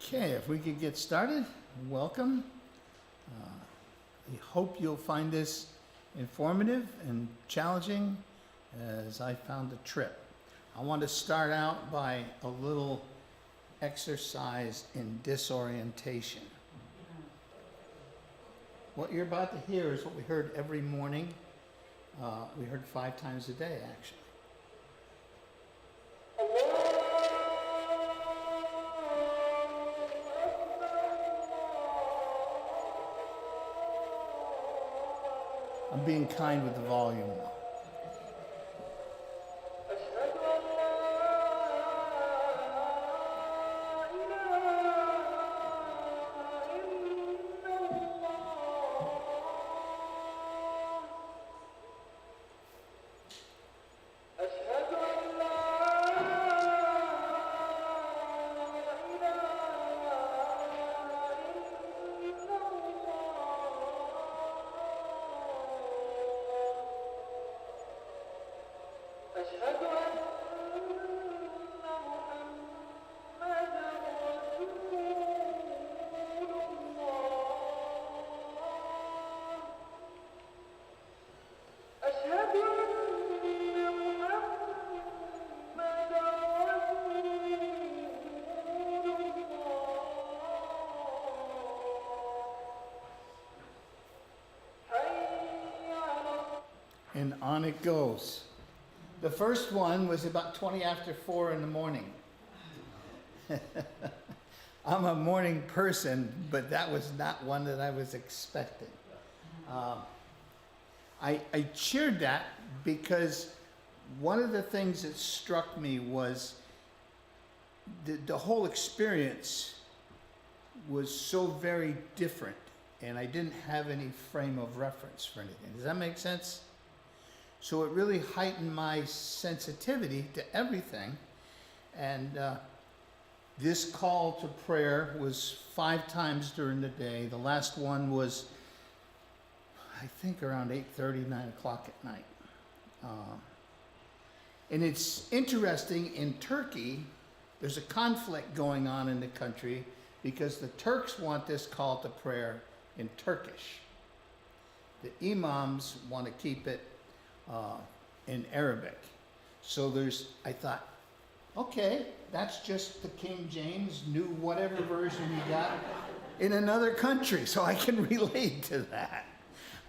Okay, if we could get started, welcome. I hope you'll find this informative and challenging as I found the trip. I want to start out by a little exercise in disorientation. What you're about to hear is what we heard every morning. We heard 5 times a day, actually. I'm being kind with the volume now. And on it goes. The first one was about 20 after 4 in the morning. I'm a morning person, but that was not one that I was expecting. I cheered that because one of the things that struck me was the whole experience was so very different, and I didn't have any frame of reference for anything. Does that make sense? So it really heightened my sensitivity to everything. And this call to prayer was 5 times during the day. The last one was, I think, around 8:30, 9 o'clock at night. And it's interesting, in Turkey, there's a conflict going on in the country because the Turks want this call to prayer in Turkish. The imams want to keep it in Arabic. So I thought, okay, that's just the King James, new whatever version you got in another country, so I can relate to that.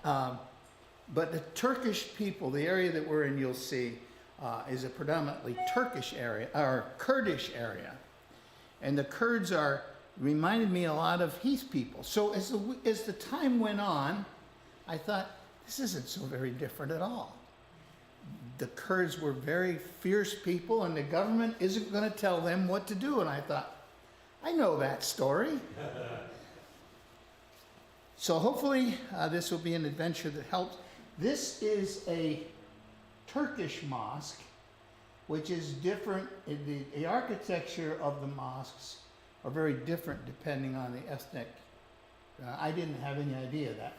But the Turkish people, the area that we're in, you'll see, is a predominantly Turkish area, or Kurdish area. And the Kurds reminded me a lot of Heath people. So as the time went on, I thought, this isn't so very different at all. The Kurds were very fierce people, and the government isn't going to tell them what to do. And I thought, I know that story. So hopefully this will be an adventure that helps. This is a Turkish mosque, which is different. The architecture of the mosques are very different depending on the ethnic. I didn't have any idea of that.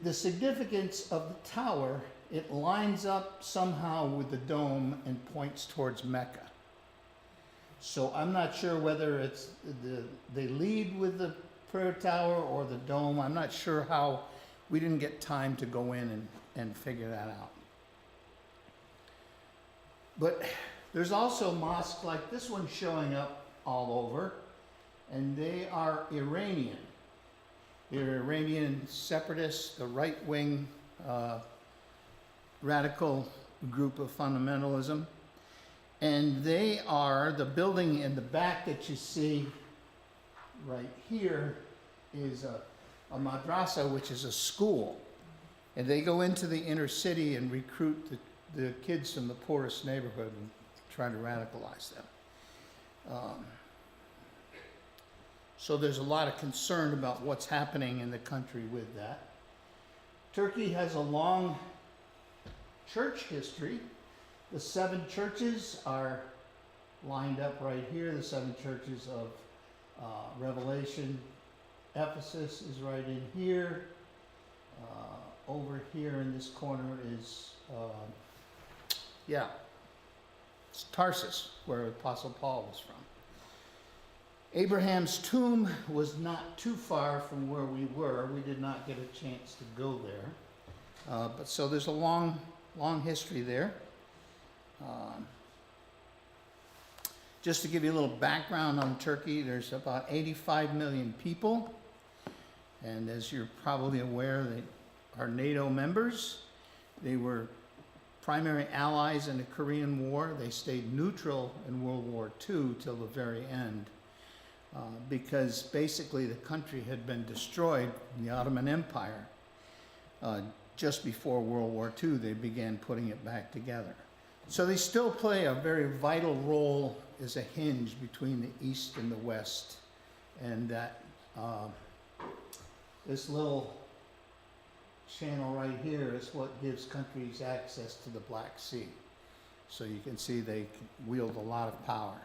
The significance of the tower, it lines up somehow with the dome and points towards Mecca. So I'm not sure whether it's they lead with the prayer tower or the dome. I'm not sure how. We didn't get time to go in and figure that out. But there's also mosques like this one showing up all over, and they are Iranian. They're Iranian separatists, the right-wing radical group of fundamentalism. And they are, the building in the back that you see right here is a madrasa, which is a school. And they go into the inner city and recruit the kids from the poorest neighborhood and try to radicalize them. So there's a lot of concern about what's happening in the country with that. Turkey has a long church history. The 7 churches are lined up right here. The 7 churches of Revelation. Ephesus is right in here. Over here in this corner is, it's Tarsus, where Apostle Paul was from. Abraham's tomb was not too far from where we were. We did not get a chance to go there. But so there's a long history there. Just to give you a little background on Turkey, there's about 85 million people. And as you're probably aware, they are NATO members. They were primary allies in the Korean War. They stayed neutral in World War II till the very end. Because basically the country had been destroyed in the Ottoman Empire. Just before World War II, they began putting it back together. So they still play a very vital role as a hinge between the East and the West. And that this little channel right here is what gives countries access to the Black Sea. So you can see they wield a lot of power.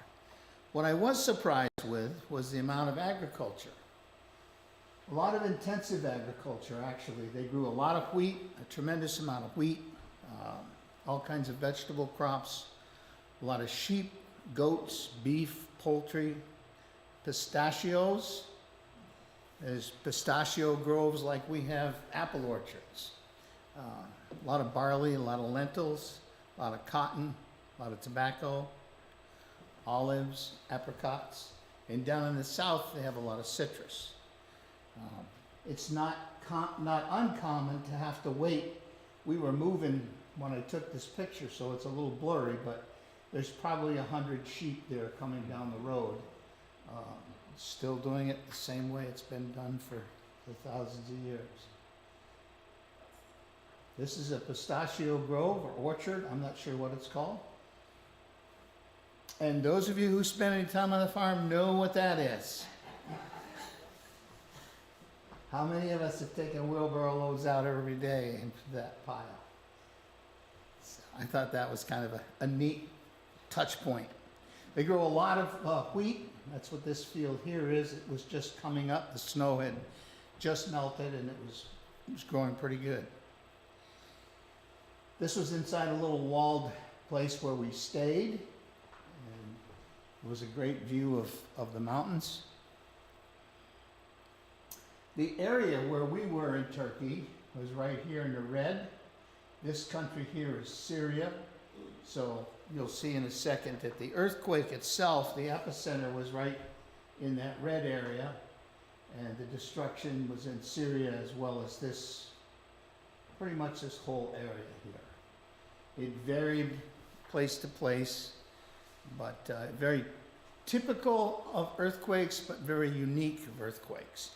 What I was surprised with was the amount of agriculture. A lot of intensive agriculture, actually. They grew a lot of wheat, a tremendous amount of wheat, all kinds of vegetable crops, a lot of sheep, goats, beef, poultry, pistachios. There's pistachio groves like we have apple orchards. A lot of barley, a lot of lentils, a lot of cotton, a lot of tobacco, olives, apricots, and down in the south they have a lot of citrus. It's not uncommon to have to wait. We were moving when I took this picture, so it's a little blurry, but there's probably 100 sheep there coming down the road. Still doing it the same way it's been done for thousands of years. This is a pistachio grove or orchard. I'm not sure what it's called. And those of you who spend any time on the farm know what that is. How many of us have taken wheelbarrow loads out every day into that pile? So I thought that was kind of a neat touch point. They grow a lot of wheat. That's what this field here is. It was just coming up. The snow had just melted and it was growing pretty good. This was inside a little walled place where we stayed. And it was a great view of the mountains. The area where we were in Turkey was right here in the red. This country here is Syria. So you'll see in a second that the earthquake itself, the epicenter was right in that red area. And the destruction was in Syria as well as this, pretty much this whole area here. It varied place to place, but very typical of earthquakes, but very unique of earthquakes.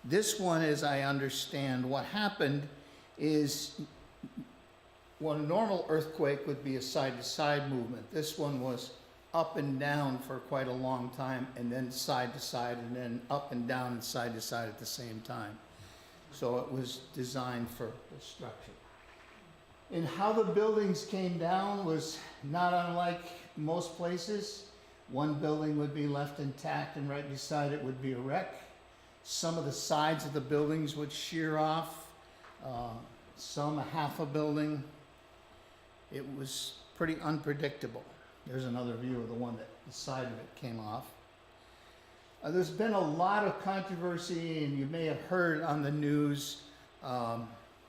This one, as I understand, what happened is what a normal earthquake would be a side-to-side movement. This one was up and down for quite a long time, and then side to side, and then up and down and side to side at the same time. So it was designed for destruction. And how the buildings came down was not unlike most places. One building would be left intact, and right beside it would be a wreck. Some of the sides of the buildings would shear off, some a half a building. It was pretty unpredictable. There's another view of the one that the side of it came off. There's been a lot of controversy, and you may have heard on the news,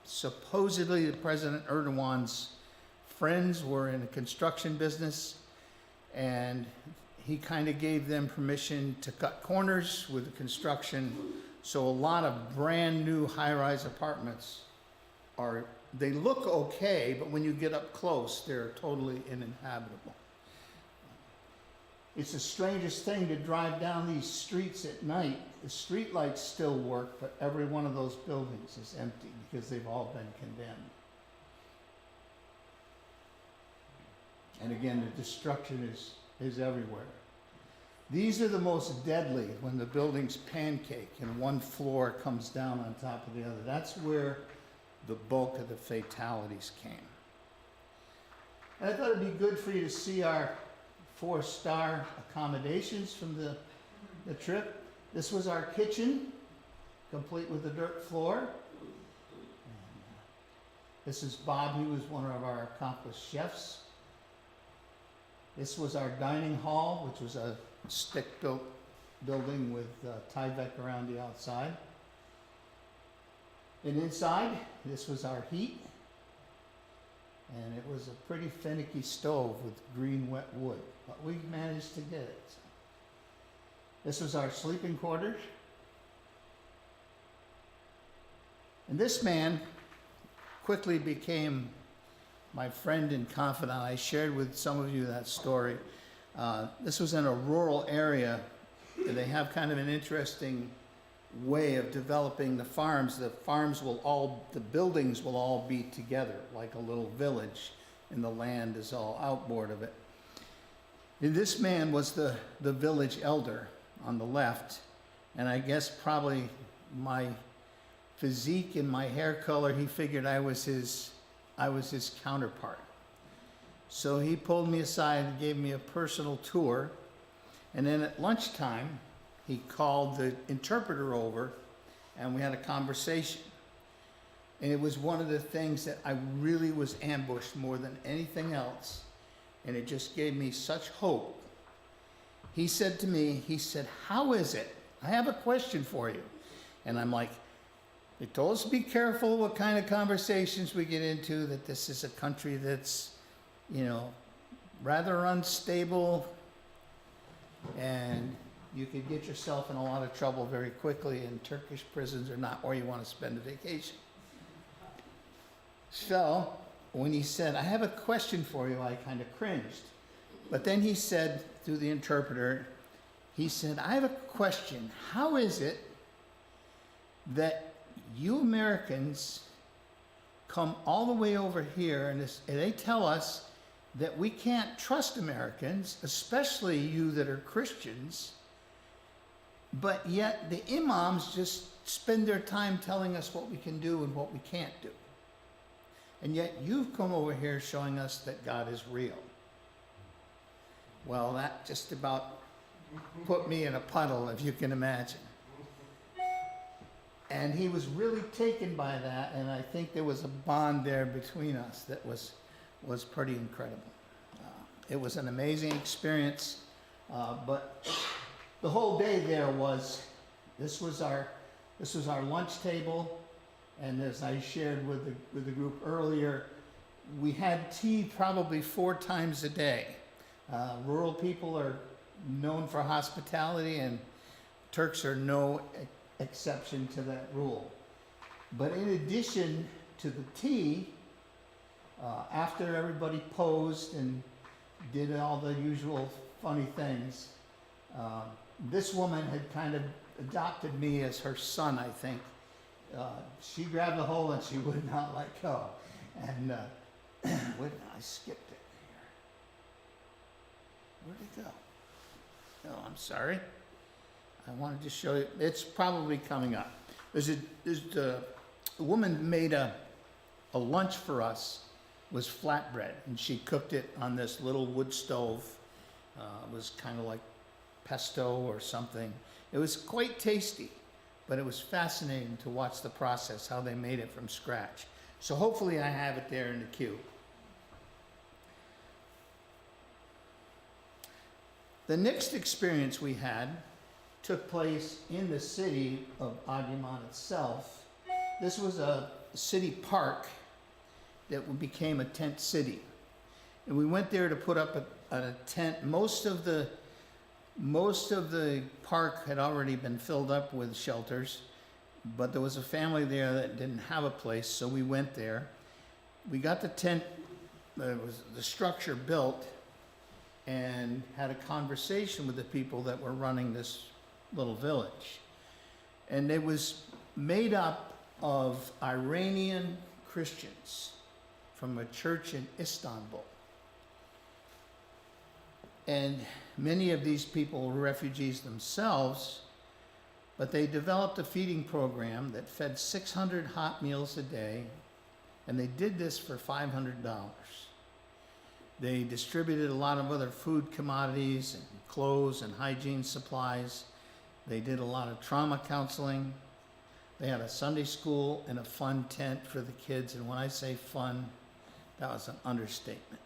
supposedly President Erdogan's friends were in the construction business, and he kind of gave them permission to cut corners with the construction. So a lot of brand new high-rise apartments they look okay, but when you get up close, they're totally uninhabitable. It's the strangest thing to drive down these streets at night. The street lights still work, but every one of those buildings is empty because they've all been condemned. And again, the destruction is everywhere. These are the most deadly when the buildings pancake and one floor comes down on top of the other. That's where the bulk of the fatalities came. And I thought it'd be good for you to see our 4-star accommodations from the trip. This was our kitchen, complete with a dirt floor. This is Bob, he was one of our accomplished chefs. This was our dining hall, which was a stick-built building with Tyvek around the outside. And inside, this was our heat. And it was a pretty finicky stove with green wet wood, but we managed to get it. So this was our sleeping quarters. And this man quickly became my friend and confidant. I shared with some of you that story. This was in a rural area. They have kind of an interesting way of developing the farms. The buildings will all be together like a little village, and the land is all outboard of it. And this man was the village elder on the left, and I guess probably my physique and my hair color, he figured I was his counterpart. So he pulled me aside and gave me a personal tour, and then at lunchtime he called the interpreter over and we had a conversation. And it was one of the things that I really was ambushed more than anything else, and it just gave me such hope. He said to me, "How is it? I have a question for you." And I'm like, they told us to be careful what kind of conversations we get into, that this is a country that's, rather unstable, and you could get yourself in a lot of trouble very quickly, and Turkish prisons are not where you want to spend a vacation. So when he said, "I have a question for you," I kind of cringed. But then he said, through the interpreter, he said, "I have a question. How is it that you Americans come all the way over here and they tell us that we can't trust Americans, especially you that are Christians, but yet the imams just spend their time telling us what we can do and what we can't do. And yet you've come over here showing us that God is real." Well, that just about put me in a puddle, if you can imagine. And he was really taken by that, and I think there was a bond there between us that was pretty incredible. It was an amazing experience, but the whole day there this was our lunch table, and as I shared with the group earlier, we had tea probably 4 times a day. Rural people are known for hospitality, and Turks are no exception to that rule. But in addition to the tea, after everybody posed and did all the usual funny things, this woman had kind of adopted me as her son, I think. She grabbed the hole and she would not let go. And I skipped it here. Where'd it go? Oh, I'm sorry. I wanted to show you. It's probably coming up. A woman made a lunch for us. Was flatbread, and she cooked it on this little wood stove. It was kind of like pesto or something. It was quite tasty, but it was fascinating to watch the process, how they made it from scratch. So hopefully I have it there in the queue. The next experience we had took place in the city of Adıyaman itself. This was a city park that became a tent city. And we went there to put up a tent. Most of the park had already been filled up with shelters, but there was a family there that didn't have a place, so we went there. We got the tent, the structure built, and had a conversation with the people that were running this little village. And it was made up of Iranian Christians from a church in Istanbul. And many of these people were refugees themselves, but they developed a feeding program that fed 600 hot meals a day, and they did this for $500. They distributed a lot of other food commodities and clothes and hygiene supplies. They did a lot of trauma counseling. They had a Sunday school and a fun tent for the kids, and when I say fun, that was an understatement.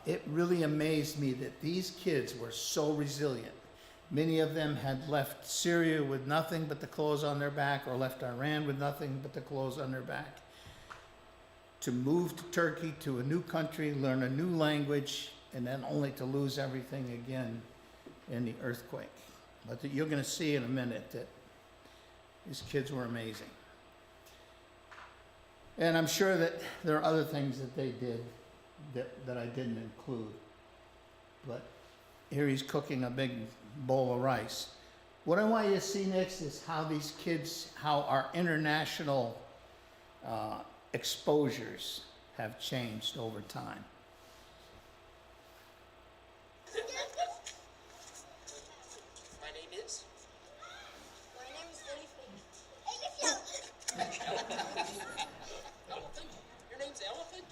It really amazed me that these kids were so resilient. Many of them had left Syria with nothing but the clothes on their back, or left Iran with nothing but the clothes on their back, to move to Turkey, to a new country, learn a new language, and then only to lose everything again in the earthquake. But you're going to see in a minute that these kids were amazing. And I'm sure that there are other things that they did that I didn't include. But here he's cooking a big bowl of rice. What I want you to see next is how these kids, how our international exposures have changed over time. My name is? My name is Elephant. Elephant? Your name's Elephant?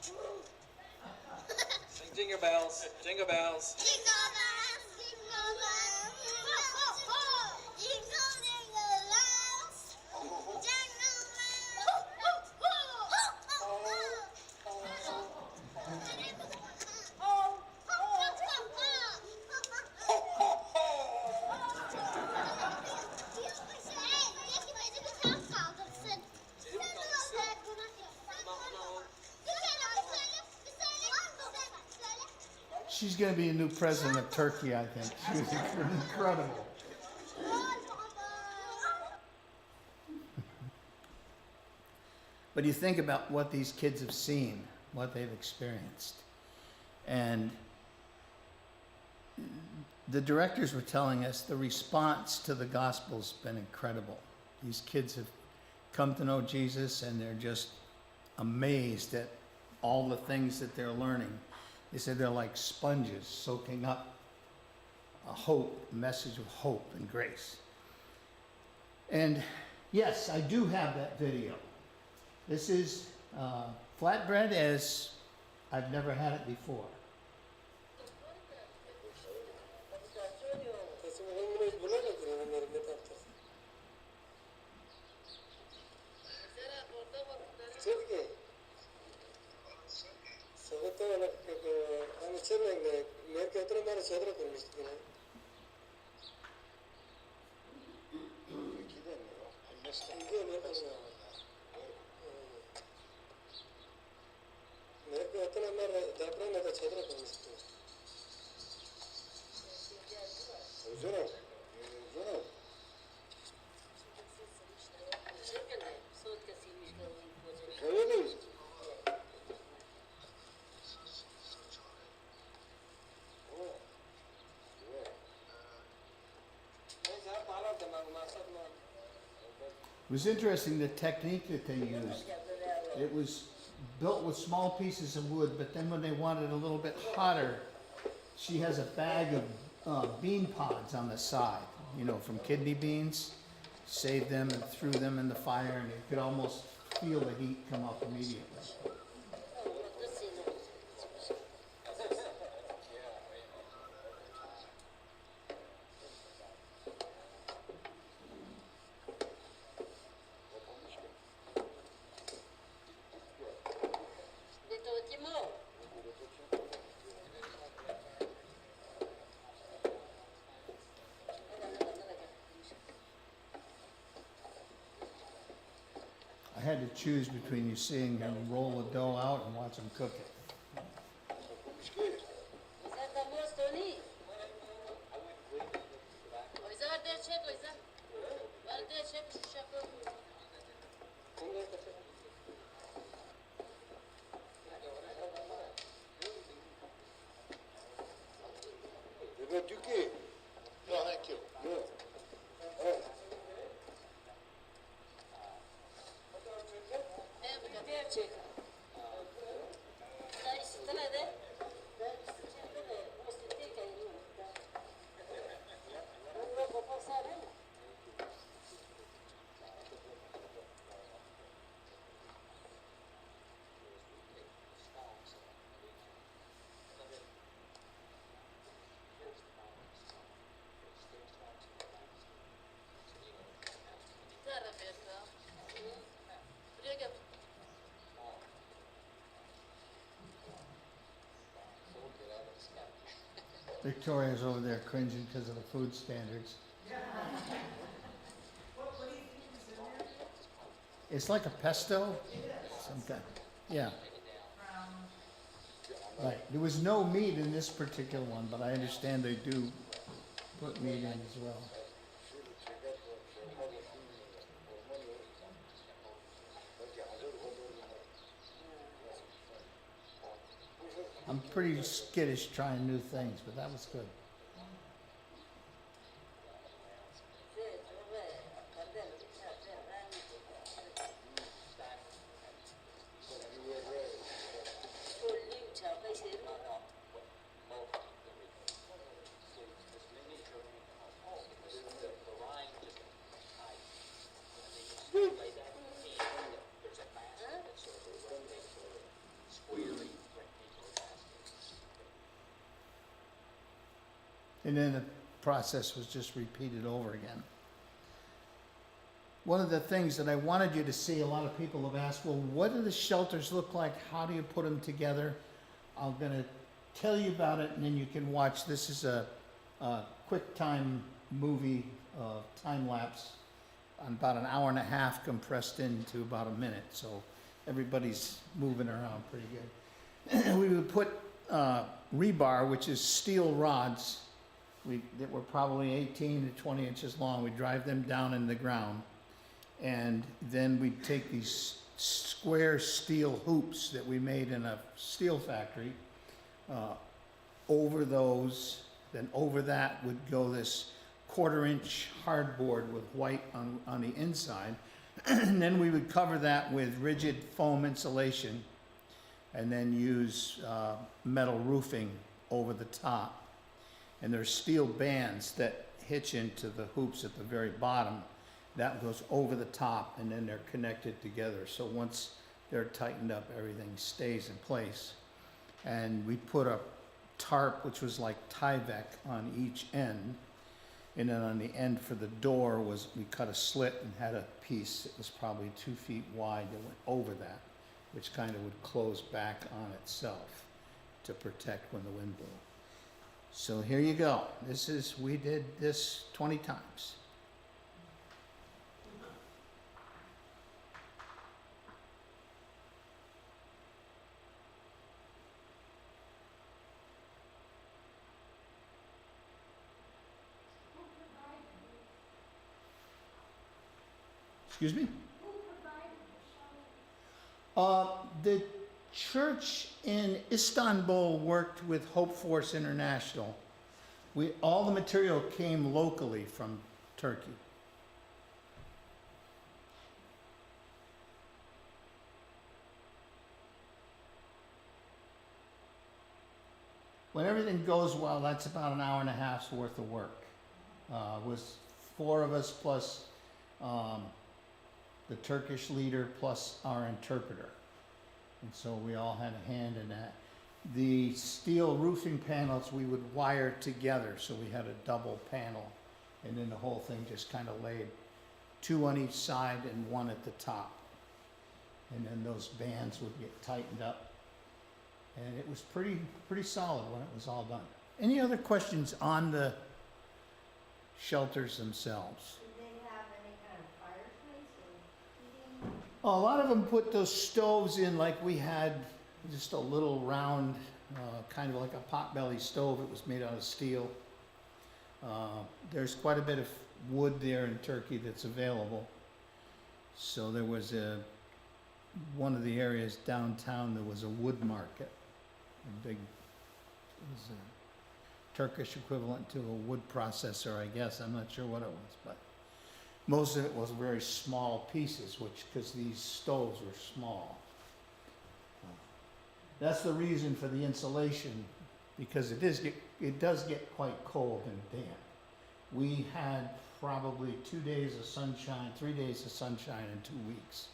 Sing jingle bells, jingle bells. Jingle bells, jingle bells, ho, ho, ho. Jingle, jingle bells, jingle bells, ho, ho, ho. She's going to be a new president of Turkey, I think. She was incredible. But you think about what these kids have seen, what they've experienced. And the directors were telling us the response to the gospel's been incredible. These kids have come to know Jesus, and they're just amazed at all the things that they're learning. They said they're like sponges soaking up a message of hope and grace. And yes, I do have that video. This is flatbread as I've never had it before. It was interesting the technique that they used. It was built with small pieces of wood, but then when they wanted a little bit hotter, she has a bag of bean pods on the side, from kidney beans. Saved them and threw them in the fire, and you could almost feel the heat come up immediately. I had to choose between you seeing him roll the dough out and watch him cook it. No, thank you. Victoria's over there cringing because of the food standards. What do you think is in there? It's like a pesto, some kind. Yeah, From, right. There was no meat in this particular one, but I understand they do put meat in as well. I'm pretty skittish trying new things, but that was good. And then the process was just repeated over again. One of the things that I wanted you to see, a lot of people have asked, well, what do the shelters look like? How do you put them together? I'm going to tell you about it, and then you can watch. This is a quick time movie, time lapse, about an hour and a half compressed into about a minute. So everybody's moving around pretty good. We would put rebar, which is steel rods, that were probably 18 to 20 inches long. We drive them down in the ground, and then we'd take these square steel hoops that we made in a steel factory over those. Then over that would go this 1/4-inch hardboard with white on the inside, and then we would cover that with rigid foam insulation, and then use metal roofing over the top. And there's steel bands that hitch into the hoops at the very bottom. That goes over the top, and then they're connected together. So once they're tightened up, everything stays in place. And we put a tarp, which was like Tyvek, on each end. And then on the end for the door we cut a slit and had a piece that was probably 2 feet wide that went over that, which kind of would close back on itself to protect when the wind blew. So here you go. We did this 20 times. Excuse me? The church in Istanbul worked with Hope Force International. All the material came locally from Turkey. When everything goes well, that's about an hour and a half's worth of work. It was 4 of us plus the Turkish leader plus our interpreter. And so we all had a hand in that. The steel roofing panels we would wire together, so we had a double panel, and then the whole thing just kind of laid 2 on each side and 1 at the top. And then those bands would get tightened up. And it was pretty solid when it was all done. Any other questions on the shelters themselves? did they have any kind of fireplace or heating? A lot of them put those stoves in like we had, just a little round, kind of like a potbelly stove. It was made out of steel. There's quite a bit of wood there in Turkey that's available. So there was one of the areas downtown, there was a wood market. It was a Turkish equivalent to a wood processor, I guess. I'm not sure what it was, but most of it was very small pieces, because these stoves were small. That's the reason for the insulation, because it does get quite cold and damp. We had probably 2 days of sunshine, 3 days of sunshine in 2 weeks.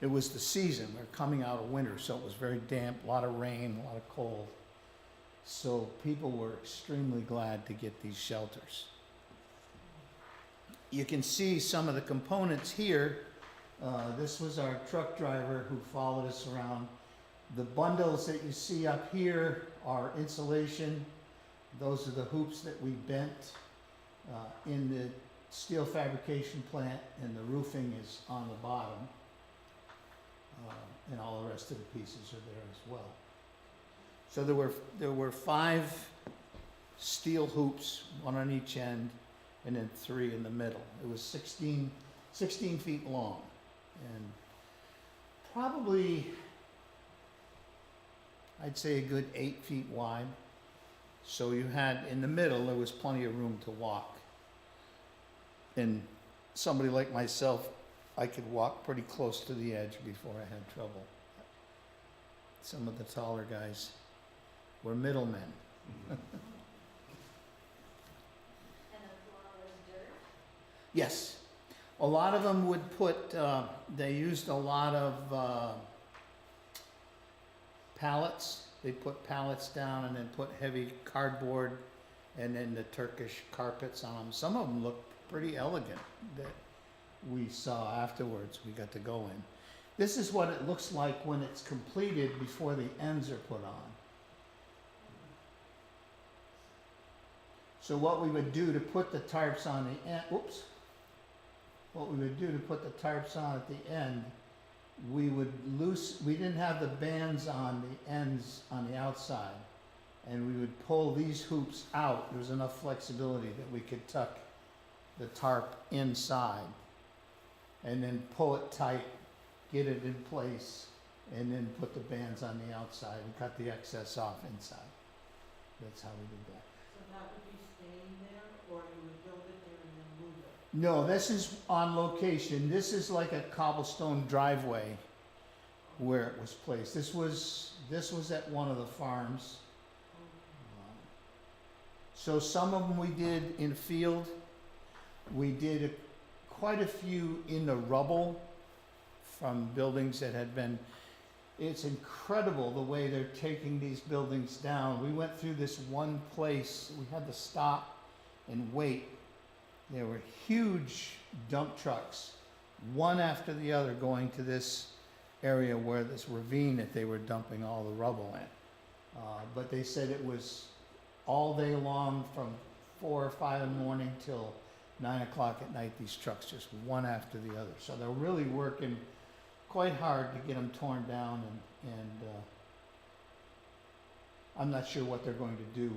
It was the season. We're coming out of winter, so it was very damp, a lot of rain, a lot of cold. So people were extremely glad to get these shelters. You can see some of the components here. This was our truck driver who followed us around. The bundles that you see up here are insulation. Those are the hoops that we bent in the steel fabrication plant, and the roofing is on the bottom. And all the rest of the pieces are there as well. So there were 5 steel hoops, 1 on each end, and then 3 in the middle. It was 16 feet long, and probably, I'd say a good 8 feet wide. So you had, in the middle, there was plenty of room to walk. And somebody like myself, I could walk pretty close to the edge before I had trouble. Some of the taller guys were middlemen. And the floor was dirt? Yes. A lot of them would put, they used a lot of pallets. They put pallets down and then put heavy cardboard and then the Turkish carpets on them. Some of them looked pretty elegant that we saw afterwards. We got to go in. This is what it looks like when it's completed before the ends are put on. So what we would do to put the tarps on the end, what we would do to put the tarps on at the end, we didn't have the bands on the ends on the outside, and we would pull these hoops out. There was enough flexibility that we could tuck the tarp inside and then pull it tight, get it in place, and then put the bands on the outside and cut the excess off inside. That's how we did that. So that would be staying there, or you would build it there and then move it? No, this is on location. This is like a cobblestone driveway where it was placed. This was at one of the farms. So some of them we did in field. We did quite a few in the rubble from buildings that had been. It's incredible the way they're taking these buildings down. We went through this one place. We had to stop and wait. There were huge dump trucks, one after the other, going to this area where this ravine that they were dumping all the rubble in. But they said it was all day long from 4 or 5 in the morning till 9 o'clock at night, these trucks just one after the other. So they're really working quite hard to get them torn down, and I'm not sure what they're going to do.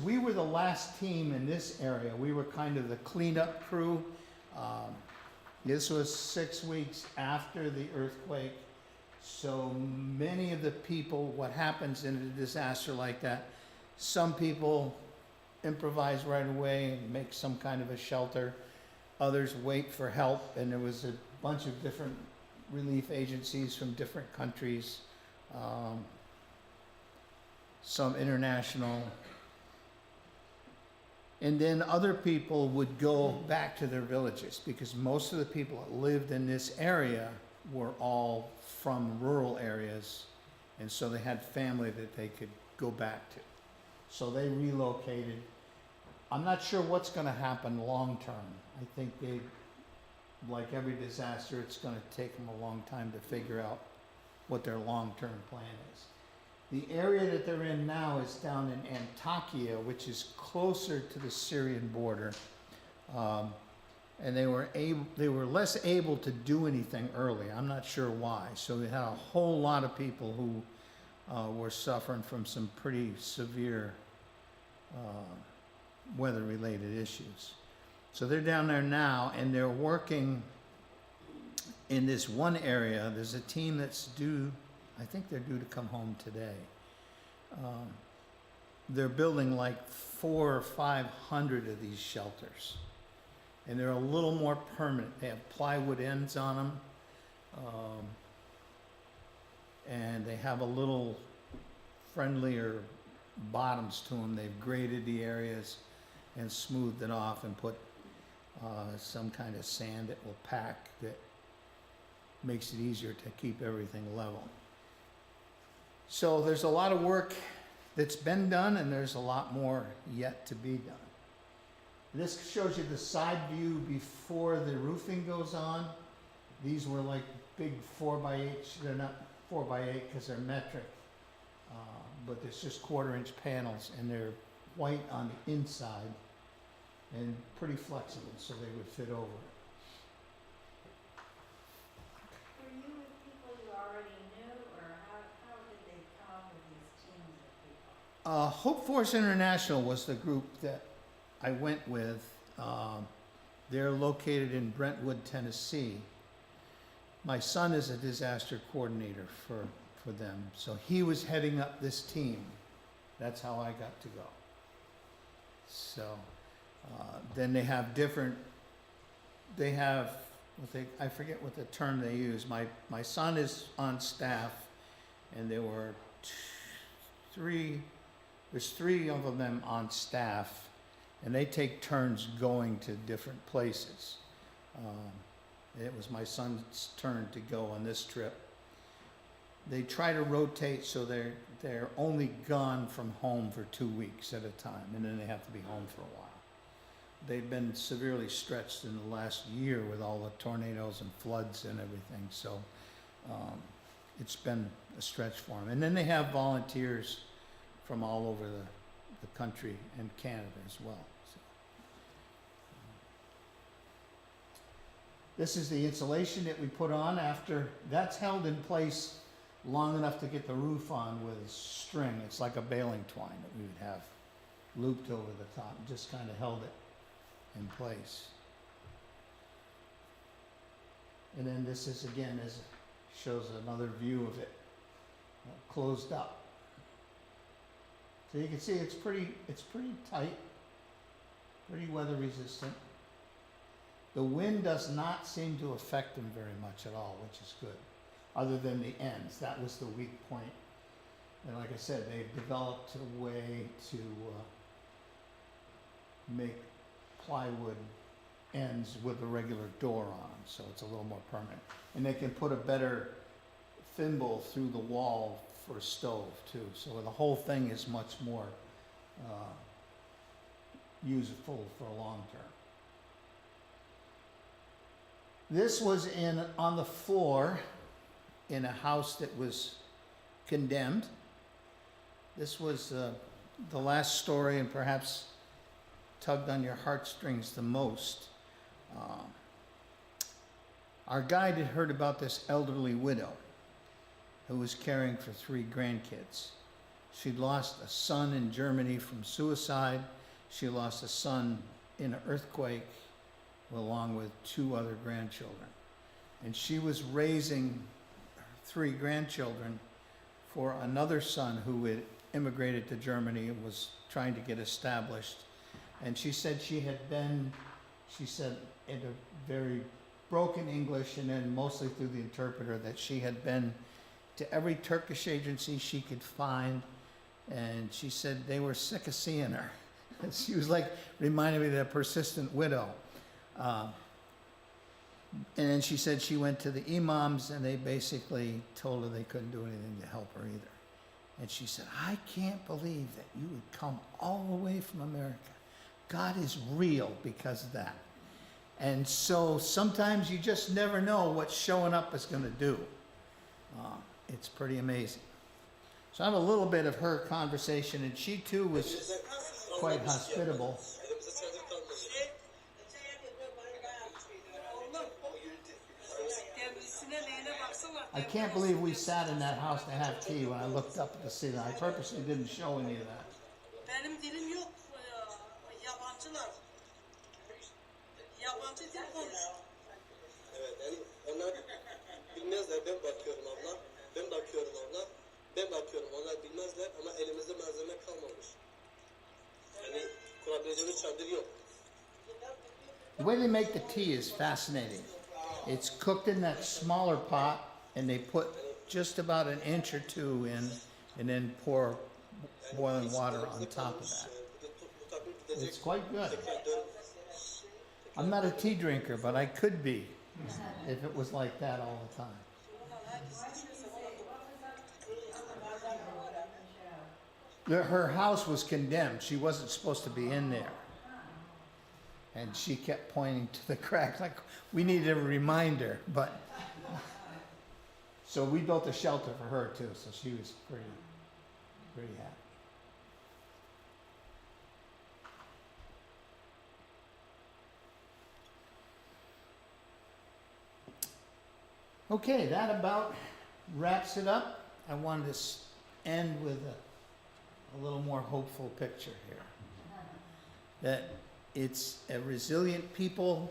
We were the last team in this area. We were kind of the cleanup crew. This was 6 weeks after the earthquake. So many of the people, what happens in a disaster like that, some people improvise right away and make some kind of a shelter. Others wait for help, and there was a bunch of different relief agencies from different countries, some international. And then other people would go back to their villages, because most of the people that lived in this area were all from rural areas, and so they had family that they could go back to. So they relocated. I'm not sure what's going to happen long term. I think like every disaster, it's going to take them a long time to figure out what their long-term plan is. The area that they're in now is down in Antakya, which is closer to the Syrian border, and they were less able to do anything early. I'm not sure why. So we had a whole lot of people who were suffering from some pretty severe weather-related issues. So they're down there now, and they're working in this one area. There's a team that's due, I think they're due to come home today. They're building like 400 or 500 of these shelters, and they're a little more permanent. They have plywood ends on them, and they have a little friendlier bottoms to them. They've graded the areas and smoothed it off and put some kind of sand that will pack that makes it easier to keep everything level. So there's a lot of work that's been done, and there's a lot more yet to be done. This shows you the side view before the roofing goes on. These were like big 4x8. They're not 4x8 because they're metric. but it's just 1/4-inch panels, and they're white on the inside and pretty flexible, so they would fit over it. Were you with people you already knew, or how did they come up with these teams of people? Hope Force International was the group that I went with. They're located in Brentwood, Tennessee. My son is a disaster coordinator for them, so he was heading up this team. That's how I got to go. So then they have I forget what the term they use. My son is on staff, and there were there's 3 of them on staff, and they take turns going to different places. It was my son's turn to go on this trip. They try to rotate, so they're only gone from home for 2 weeks at a time, and then they have to be home for a while. They've been severely stretched in the last year with all the tornadoes and floods and everything, so it's been a stretch for them. And then they have volunteers from all over the country and Canada as well. So. This is the insulation that we put on after. That's held in place long enough to get the roof on with string. It's like a baling twine that we would have looped over the top, and just kind of held it in place. And then this is again shows another view of it closed up. So you can see it's pretty tight, pretty weather resistant. The wind does not seem to affect them very much at all, which is good, other than the ends. That was the weak point. And like I said, they've developed a way to make plywood ends with a regular door on them, so it's a little more permanent. And they can put a better thimble through the wall for a stove too, so the whole thing is much more useful for a long term. This was on the floor in a house that was condemned. This was the last story, and perhaps tugged on your heartstrings the most. Our guide had heard about this elderly widow who was caring for 3 grandkids. She'd lost a son in Germany from suicide. She lost a son in an earthquake, along with 2 other grandchildren. And she was raising 3 grandchildren for another son who had immigrated to Germany and was trying to get established. And she said in a very broken English, and then mostly through the interpreter, that she had been to every Turkish agency she could find, and she said they were sick of seeing her. She was like reminding me of that persistent widow. And then she said she went to the imams, and they basically told her they couldn't do anything to help her either. And she said, I can't believe that you would come all the way from America. God is real because of that. And so sometimes you just never know what showing up is going to do. It's pretty amazing. So I have a little bit of her conversation, and she too was quite hospitable. I can't believe we sat in that house to have tea when I looked up to see that. I purposely didn't show any of that. Benim dilim yok. Yabancılar. Yabancı dil konuş. Evet, yani onlar bilmezler. Ben bakıyorum abla. Ben bakıyorum abla. Ben bakıyorum. Onlar bilmezler ama elimizde malzeme kalmamış. Yani kurabileceğimiz çadır yok. The way they make the tea is fascinating. It's cooked in that smaller pot, and they put just about an inch or 2 in, and then pour boiling water on top of that. It's quite good. I'm not a tea drinker, but I could be if it was like that all the time. Her house was condemned. She wasn't supposed to be in there. And she kept pointing to the crack like we needed a reminder. But so we built a shelter for her too, so she was pretty Pretty happy. Okay, that about wraps it up. I wanted to end with a little more hopeful picture here. That it's a resilient people,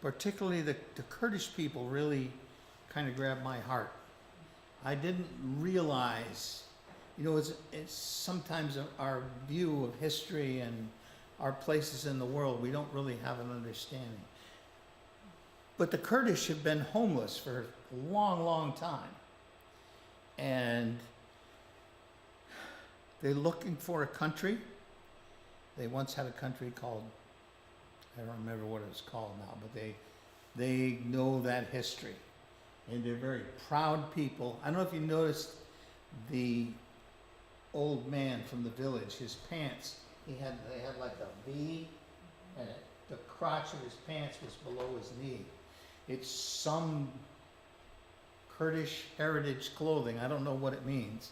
particularly the Kurdish people really kind of grabbed my heart. I didn't realize, it's sometimes our view of history and our places in the world, we don't really have an understanding. But the Kurdish have been homeless for a long, long time. And they're looking for a country. They once had a country called, I don't remember what it was called now, but they know that history. And they're very proud people. I don't know if you noticed the old man from the village, his pants, they had like a V, and the crotch of his pants was below his knee. It's some Kurdish heritage clothing. I don't know what it means.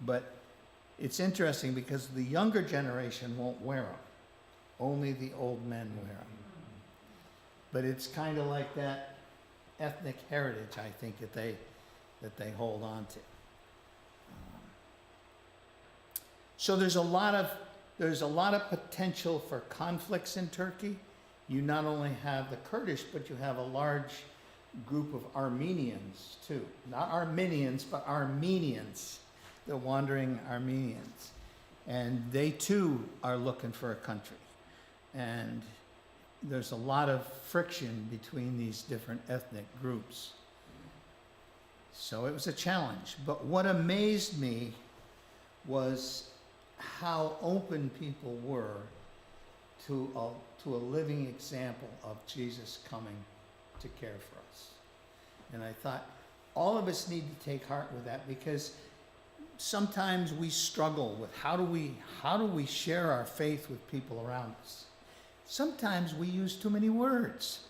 But it's interesting because the younger generation won't wear them. Only the old men wear them. But it's kind of like that ethnic heritage, I think, that they hold on to. So there's a lot of potential for conflicts in Turkey. You not only have the Kurdish, but you have a large group of Armenians too. Not Armenians, but Armenians. The wandering Armenians. And they too are looking for a country. And there's a lot of friction between these different ethnic groups. So it was a challenge. But what amazed me was how open people were to a living example of Jesus coming to care for us. And I thought, all of us need to take heart with that, because sometimes we struggle with how do we share our faith with people around us. Sometimes we use too many words.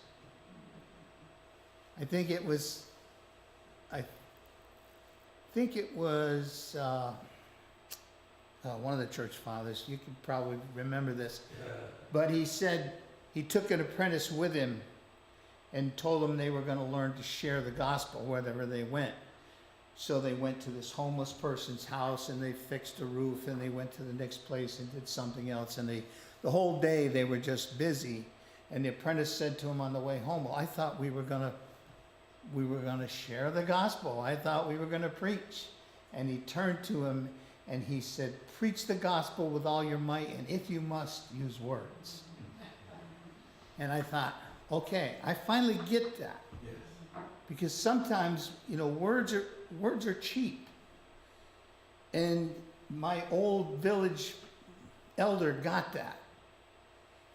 I think it was one of the church fathers, you could probably remember this, but he said he took an apprentice with him and told them they were going to learn to share the gospel wherever they went. So they went to this homeless person's house and they fixed a roof, and they went to the next place and did something else, and the whole day they were just busy. And the apprentice said to him on the way home, well, I thought we were going to share the gospel. I thought we were going to preach. And he turned to him and he said, preach the gospel with all your might, and if you must, use words. And I thought, okay, I finally get that. Yes. Because sometimes, words are cheap. And my old village elder got that.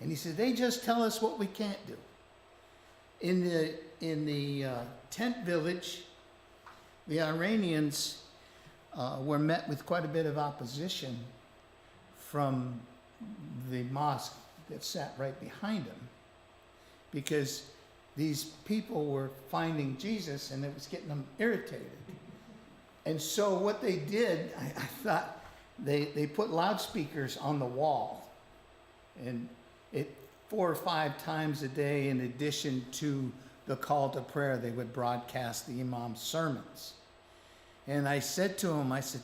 And he said, they just tell us what we can't do. In the tent village, the Iranians were met with quite a bit of opposition from the mosque that sat right behind them, because these people were finding Jesus and it was getting them irritated. And so what they did, I thought, they put loudspeakers on the wall, and 4 or 5 times a day, in addition to the call to prayer, they would broadcast the imam's sermons. And I said to him, I said,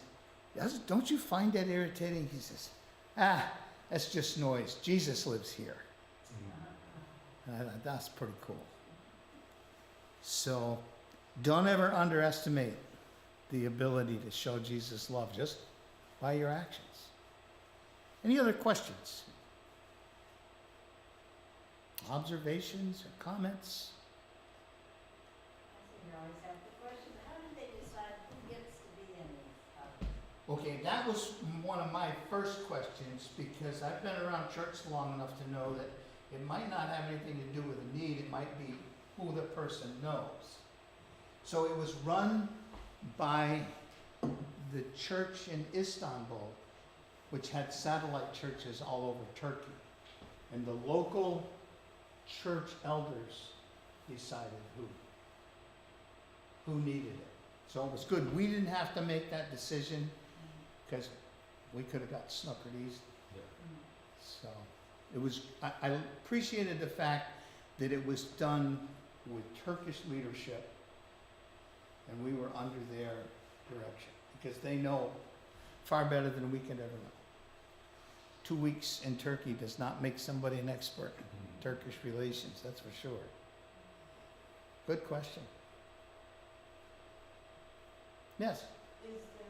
don't you find that irritating? He says, that's just noise. Jesus lives here. And I thought, that's pretty cool. So don't ever underestimate the ability to show Jesus' love just by your actions. Any other questions? Observations or comments? You always have the question, how did they decide who gets to be in these houses? Okay, that was one of my first questions, because I've been around church long enough to know that it might not have anything to do with a need, it might be who the person knows. So it was run by the church in Istanbul, which had satellite churches all over Turkey. And the local church elders decided who needed it. So it was good. We didn't have to make that decision. because we could have got snookered easy. Yeah. So it was, I appreciated the fact that it was done with Turkish leadership and we were under their direction because they know far better than we could ever know. 2 weeks in Turkey does not make somebody an expert in Mhm. Turkish relations, that's for sure. Good question. Yes? Is there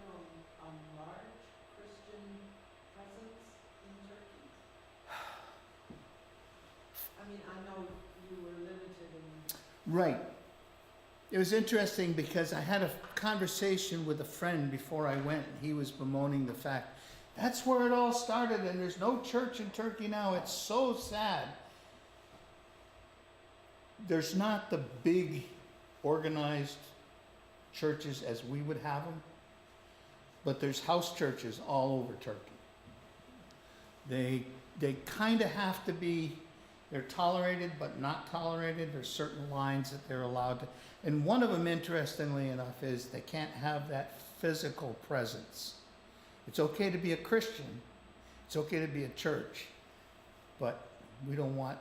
a large Christian presence in Turkey? I mean, I know you were limited in, Right. It was interesting because I had a conversation with a friend before I went. And he was bemoaning the fact that's where it all started, and there's no church in Turkey now. It's so sad. There's not the big organized churches as we would have them, but there's house churches all over Turkey. They kind of have to be. They're tolerated but not tolerated. There's certain lines that they're allowed to. And one of them, interestingly enough, is they can't have that physical presence. It's okay to be a Christian. It's okay to be a church. But we don't want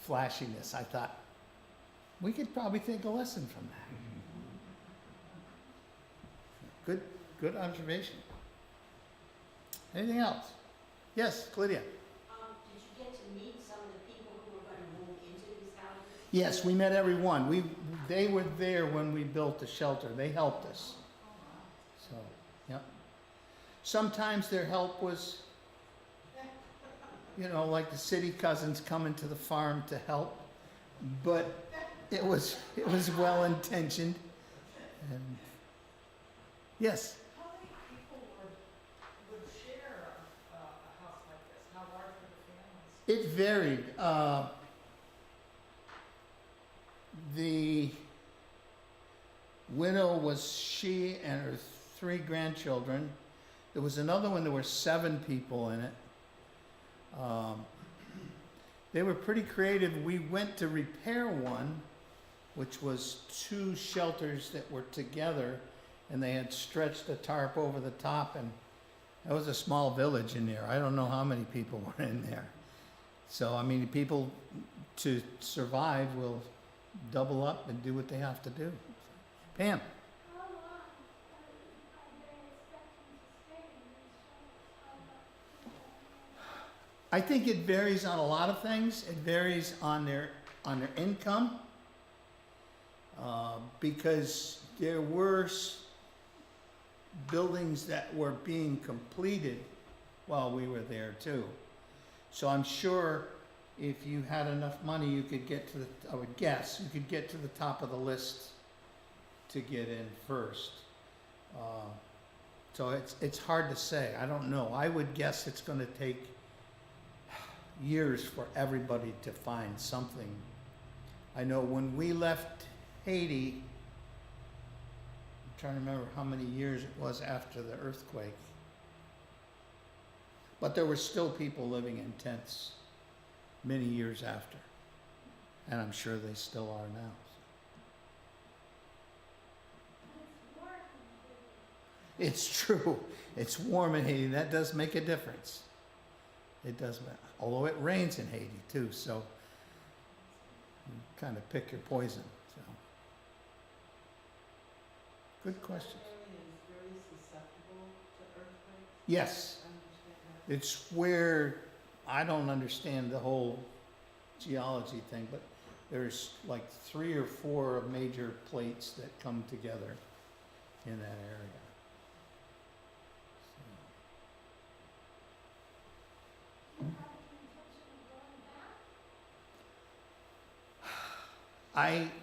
flashiness. I thought we could probably take a lesson from that. Good observation. Anything else? Yes, Lydia. Did you get to meet some of the people who were going to move into these houses? Yes, we met everyone. They were there when we built the shelter. They helped us. So, yep. Sometimes their help was, like the city cousins coming to the farm to help, but it was well intentioned. And yes. how many people would share a house like this? How large were the families? It varied. The widow was she and her 3 grandchildren. There was another one, there were 7 people in it. They were pretty creative. We went to repair one, which was 2 shelters that were together, and they had stretched a tarp over the top, and that was a small village in there. I don't know how many people were in there. So, I mean, people to survive will double up and do what they have to do. Pam? How long are they expecting to stay in these shelters? How long? I think it varies on a lot of things. It varies on their income, because there were buildings that were being completed while we were there too. So I'm sure if you had enough money, you could get to I would guess, you could get to the top of the list to get in first. So it's hard to say. I don't know. I would guess it's going to take years for everybody to find something. I know when we left Haiti, I'm trying to remember how many years it was after the earthquake, but there were still people living in tents many years after, and I'm sure they still are now. It's true. It's warm in Haiti. That does make a difference. It does, although it rains in Haiti too, so you kind of pick your poison. So, good question. That area is very susceptible to earthquakes. Yes, I understand that. it's where I don't understand the whole geology thing, but there's like 3 or 4 major plates that come together in that area.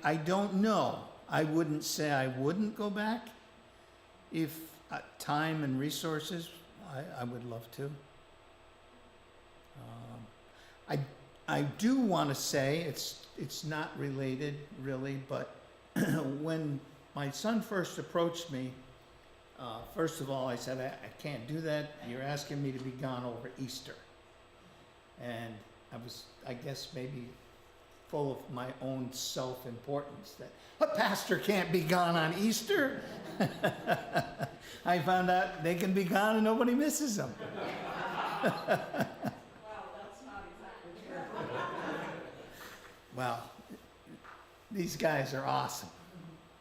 I don't know. I wouldn't say I wouldn't go back. If time and resources, I would love to. I do want to say it's not related really, but when my son first approached me, first of all I said I can't do that. You're asking me to be gone over Easter, and I was, I guess, maybe full of my own self-importance that a pastor can't be gone on Easter. I found out they can be gone and nobody misses them. Well, that's not exactly true. Well, these guys are awesome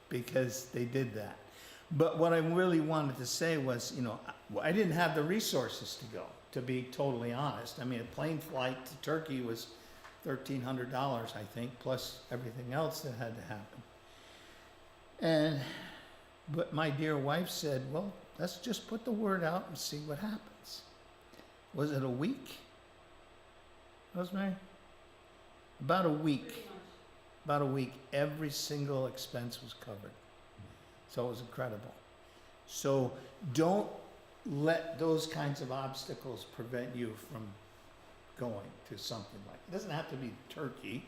because they did that. But what I really wanted to say was, you know, I didn't have the resources to go, to be totally honest. I mean, a plane flight to Turkey was $1,300, I think, plus everything else that had to happen. But my dear wife said, well, let's just put the word out and see what happens. Was it a week, Rosemary? About a week. Pretty much. About a week, every single expense was covered. So it was incredible. So don't let those kinds of obstacles prevent you from going to something like it. It doesn't have to be Turkey.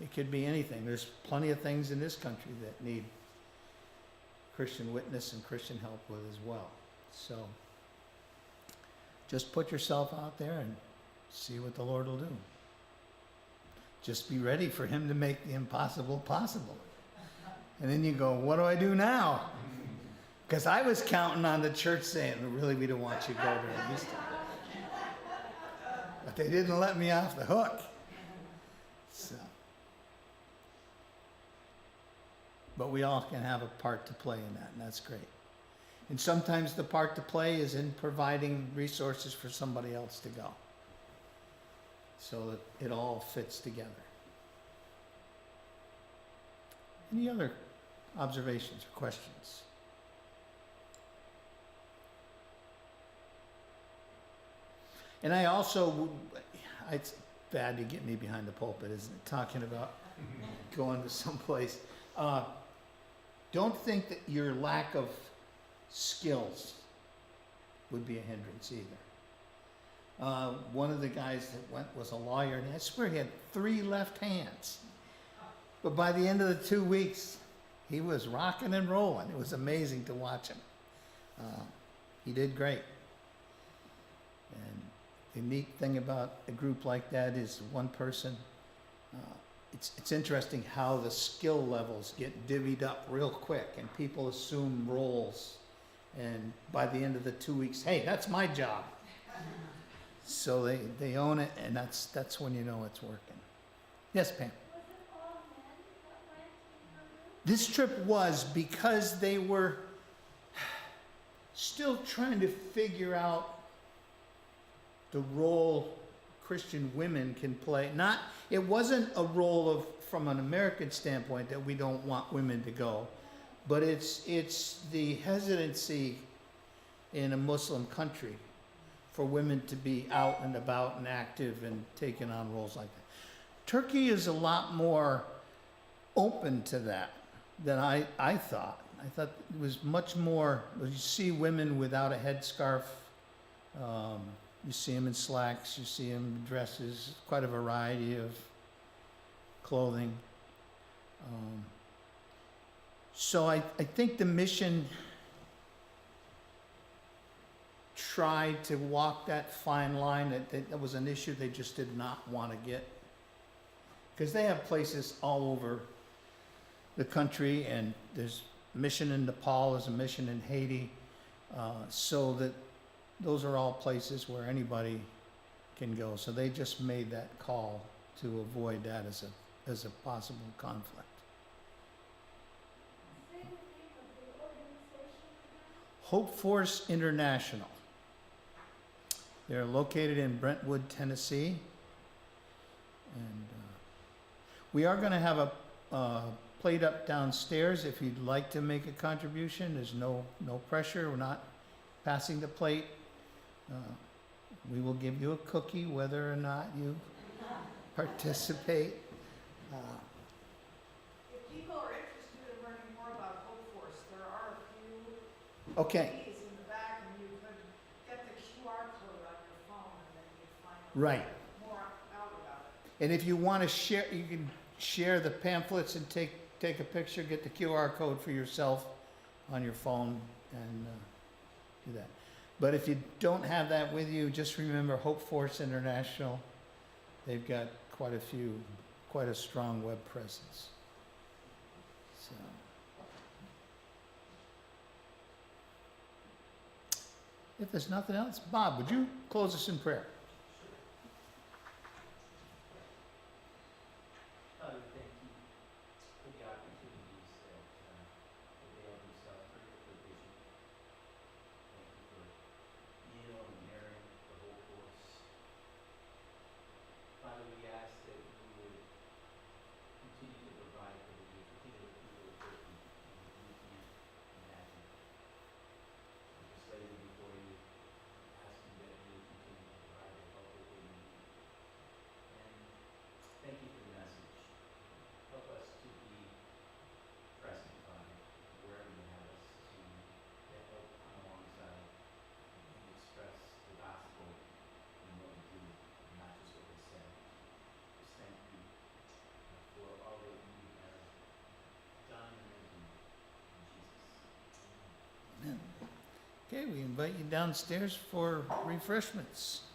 It could be anything. There's plenty of things in this country that need Christian witness and Christian help with as well. So just put yourself out there and see what the Lord will do. Just be ready for him to make the impossible possible. And then you go, what do I do now? Because I was counting on the church saying, really, we don't want you to go during Easter. But they didn't let me off the hook. So. But we all can have a part to play in that, and that's great. And sometimes the part to play is in providing resources for somebody else to go, so that it all fits together. Any other observations or questions? And I also, it's bad to get me behind the pulpit, isn't it? Talking about going to some place. Don't think that your lack of skills would be a hindrance either. One of the guys that went was a lawyer, and I swear he had 3 left hands. But by the end of the 2 weeks, he was rocking and rolling. It was amazing to watch him. He did great. And the neat thing about a group like that is one person, it's interesting how the skill levels get divvied up real quick, and people assume roles. And by the end of the 2 weeks, hey, that's my job. So they own it, and that's when you know it's working. Yes, Pam? Was it all men that went in your group? This trip was because they were still trying to figure out the role Christian women can play. It wasn't a role of, from an American standpoint, that we don't want women to go, but it's the hesitancy in a Muslim country for women to be out and about and active and taking on roles like that. Turkey is a lot more open to that than I thought. I thought it was much more, you see women without a headscarf, you see them in slacks, you see them in dresses, quite a variety of clothing. So I think the mission tried to walk that fine line. That was an issue they just did not want to get. Because they have places all over the country, and there's a mission in Nepal, there's a mission in Haiti, so that those are all places where anybody can go. So they just made that call to avoid that as a possible conflict. Say the name of the organization again. Hope Force International. They're located in Brentwood, Tennessee. And we are going to have a plate up downstairs if you'd like to make a contribution. There's no pressure. We're not passing the plate. We will give you a cookie whether or not you participate. If people are interested in learning more about Hope Force, there are a few Okay, keys in the back, and you could get the QR code on your phone, and then you'd find right. more out about it. And if you want to share, you can share the pamphlets and take a picture, get the QR code for yourself on your phone, and do that. But if you don't have that with you, just remember Hope Force International. They've got quite a strong web presence. So, If there's nothing else, Bob, would you close us in prayer? Father, thank you for the opportunities that avail themselves for your provision. Thank you for Neil and Aaron, the whole course. Father, we ask that you would continue to provide for the needs, particularly the people of Turkey, and we can't imagine. We just lay them before you, asking that you would continue to provide the help that they need. And thank you for the message. Help us to be present, Father, wherever you have us, to help come alongside and express the gospel in what we do, and not just what we say. Just thank you for all that you have done and will do. In Jesus. Okay, we invite you downstairs for refreshments.